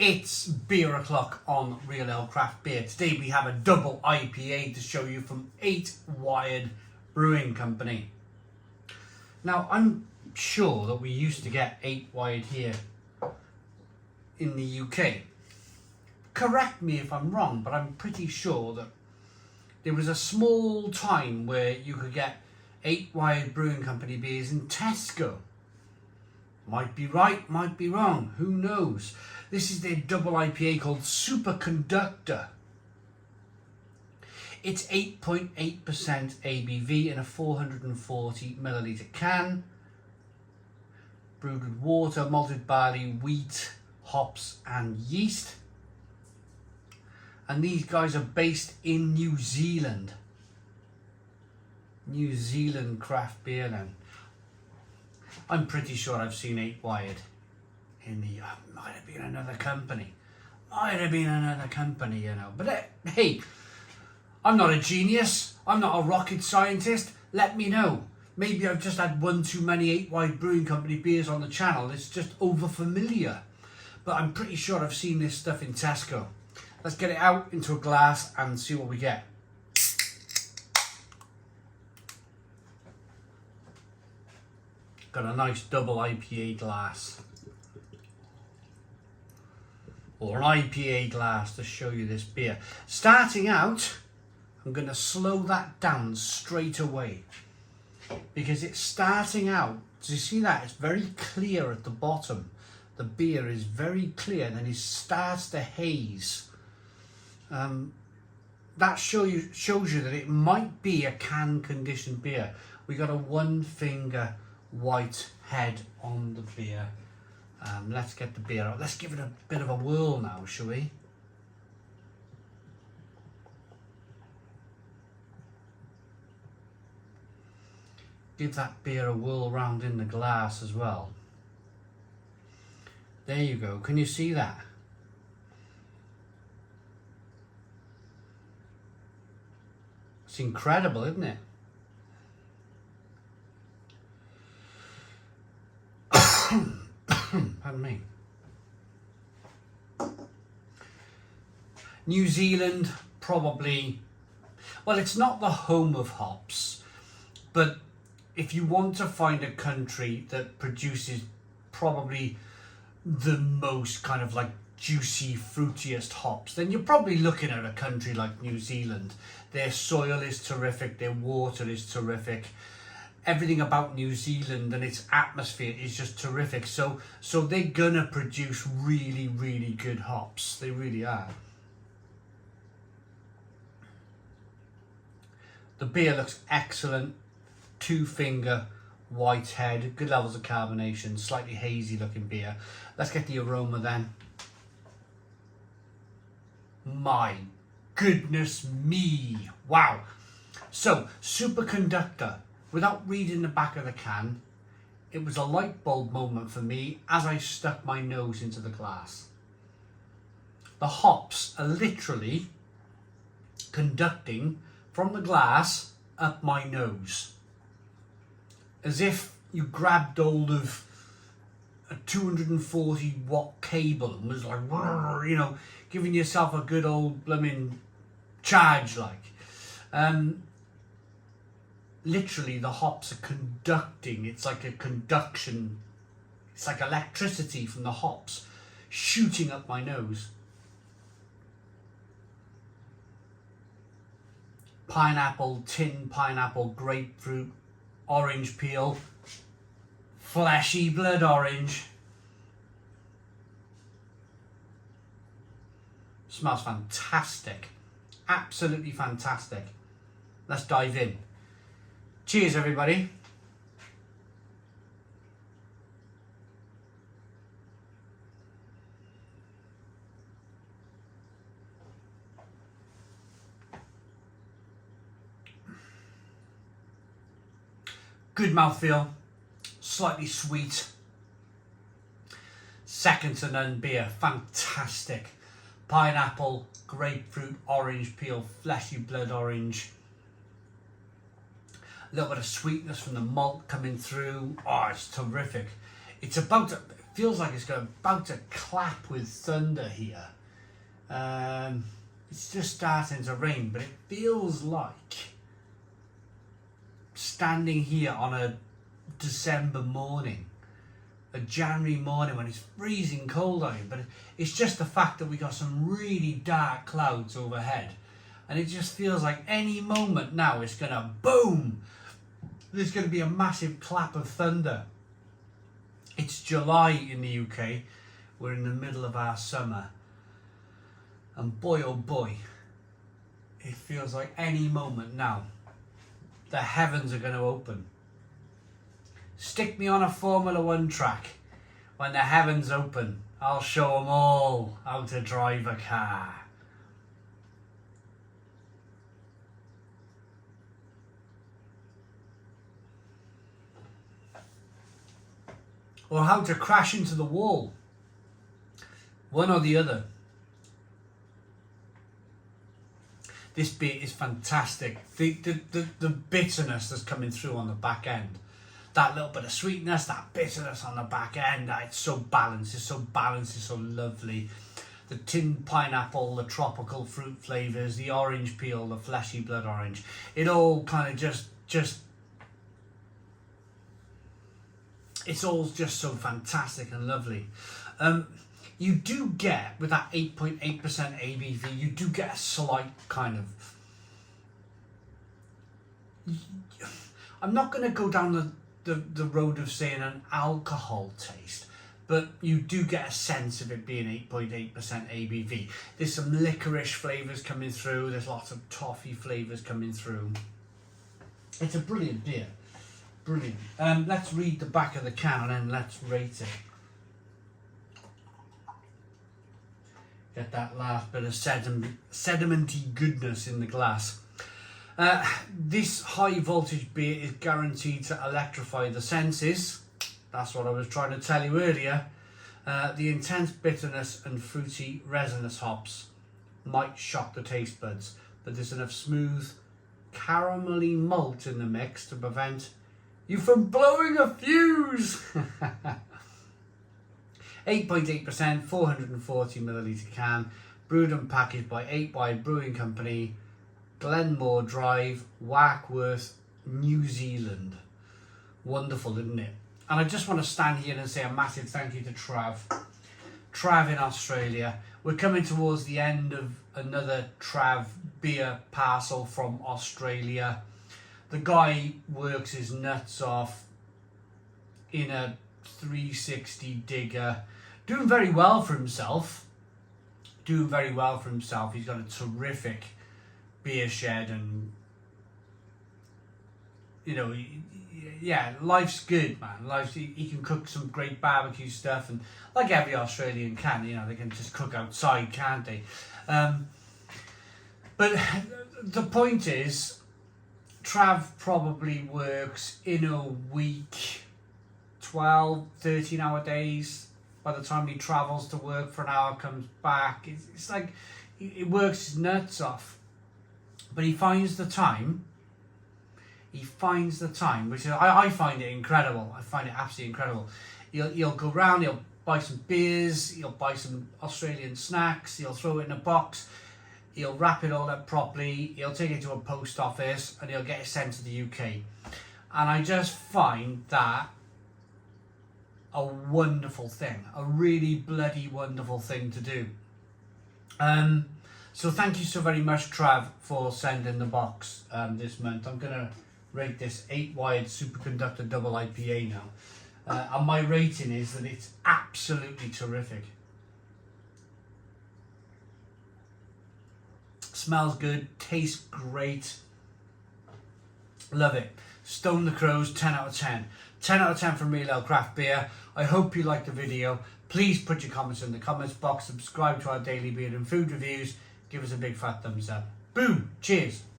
It's beer o'clock on Real Ale Craft Beer. Today we have a double IPA to show you from 8 Wired Brewing Company. Now I'm sure that we used to get 8 Wired here in the UK. Correct me if I'm wrong, but I'm pretty sure that there was a small time where you could get 8 Wired Brewing Company beers in Tesco. Might be right, might be wrong, who knows? This is their double IPA called Super Conductor. It's 8.8% ABV in a 440 milliliter can. Brewed with water, malted barley, wheat, hops and yeast. And these guys are based in New Zealand. New Zealand craft beer then. I'm pretty sure I've seen 8 Wired in the, might have been another company. You know. But hey, I'm not a genius. I'm not a rocket scientist. Let me know. Maybe I've just had one too many 8 Wired Brewing Company beers on the channel. It's just over familiar. But I'm pretty sure I've seen this stuff in Tesco. Let's get it out into a glass and see what we get. Got a nice double IPA glass. Or an IPA glass to show you this beer. Starting out, I'm going to slow that down straight away. Because it's starting out, do you see that? It's very clear at the bottom. The beer is very clear and then it starts to haze. That shows you that it might be a can conditioned beer. We got a 1 finger white head on the beer. Let's get the beer out. Let's give it a bit of a whirl now, shall we? Give that beer a whirl round in the glass as well. There you go. Can you see that? It's incredible, isn't it? Pardon me. New Zealand, probably, well, it's not the home of hops, but if you want to find a country that produces probably the most kind of like juicy, fruitiest hops, then you're probably looking at a country like New Zealand. Their soil is terrific, their water is terrific. Everything about New Zealand and its atmosphere is just terrific. So they're gonna produce really, really good hops. They really are. The beer looks excellent. 2 finger white head, good levels of carbonation, slightly hazy looking beer. Let's get the aroma then. My goodness me. Wow. So, Super Conductor. Without reading the back of the can, it was a light bulb moment for me as I stuck my nose into the glass. The hops are literally conducting from the glass up my nose. As if you grabbed hold of a 240 watt cable and was like, you know, giving yourself a good old blooming charge like. Literally the hops are conducting. It's like a conduction. It's like electricity from the hops shooting up my nose. Pineapple, tin pineapple, grapefruit, orange peel, fleshy blood orange. Smells fantastic. Absolutely fantastic. Let's dive in. Cheers, everybody. Good mouthfeel, slightly sweet. Second to none beer, fantastic. Pineapple, grapefruit, orange peel, fleshy blood orange. A little bit of sweetness from the malt coming through. Oh, it's terrific. It's about Feels like it's about to clap with thunder here. It's just starting to rain, but it feels like standing here on a December morning, a January morning when it's freezing cold out, but it's just the fact that we got some really dark clouds overhead, and it just feels like any moment now it's gonna boom. There's gonna be a massive clap of thunder. It's July in the UK. We're in the middle of our summer, and boy oh boy, it feels like any moment now the heavens are going to open. Stick me on a Formula 1 track. When the heavens open, I'll show them all how to drive a car. Or how to crash into the wall. One or the other. This beer is fantastic. The bitterness that's coming through on the back end. That little bit of sweetness, that bitterness on the back end. It's so balanced, it's so lovely. The tinned pineapple, the tropical fruit flavours, the orange peel, the fleshy blood orange. It all kind of just it's all just so fantastic and lovely. You do get, with that 8.8% ABV, you do get a slight kind of... I'm not going to go down the road of saying an alcohol taste, but you do get a sense of it being 8.8% ABV. There's some licorice flavours coming through, there's lots of toffee flavours coming through. It's a brilliant beer. Brilliant. Let's read the back of the can and then let's rate it. Get that last bit of sedimenty goodness in the glass. This high voltage beer is guaranteed to electrify the senses. That's what I was trying to tell you earlier. The intense bitterness and fruity resinous hops might shock the taste buds, but there's enough smooth caramelly malt in the mix to prevent you from blowing a fuse. 8.8%, 440 millilitre can, brewed and packaged by 8 Wide Brewing Company, Glenmore Drive, Warkworth, New Zealand. Wonderful, isn't it? And I just want to stand here and say a massive thank you to Trav. Trav in Australia. We're coming towards the end of another Trav beer parcel from Australia. The guy works his nuts off in a 360 digger, doing very well for himself. He's got a terrific beer shed, and you know, yeah, life's good, man. He can cook some great barbecue stuff, and like every Australian can, you know, they can just cook outside, can't they? But the point is, Trav probably works in a week 12, 13 hour days. By the time he travels to work for an hour, comes back, it's like he works his nuts off, but he finds the time, which I find it incredible. I find it absolutely incredible. He'll go round, he'll buy some beers, he'll buy some Australian snacks, he'll throw it in a box, he'll wrap it all up properly, he'll take it to a post office, and he'll get it sent to the UK. And I just find that a wonderful thing, a really bloody wonderful thing to do. So thank you so very much, Trav, for sending the box this month. I'm going to rate this 8 Wired Superconductor Double IPA now. And my rating is that it's absolutely terrific. Smells good, tastes great. Love it. Stone the Crows, 10 out of 10. 10 out of 10 from Real Ale Craft Beer. I hope you liked the video. Please put your comments in the comments box. Subscribe to our daily beer and food reviews. Give us a big fat thumbs up. Boom. Cheers.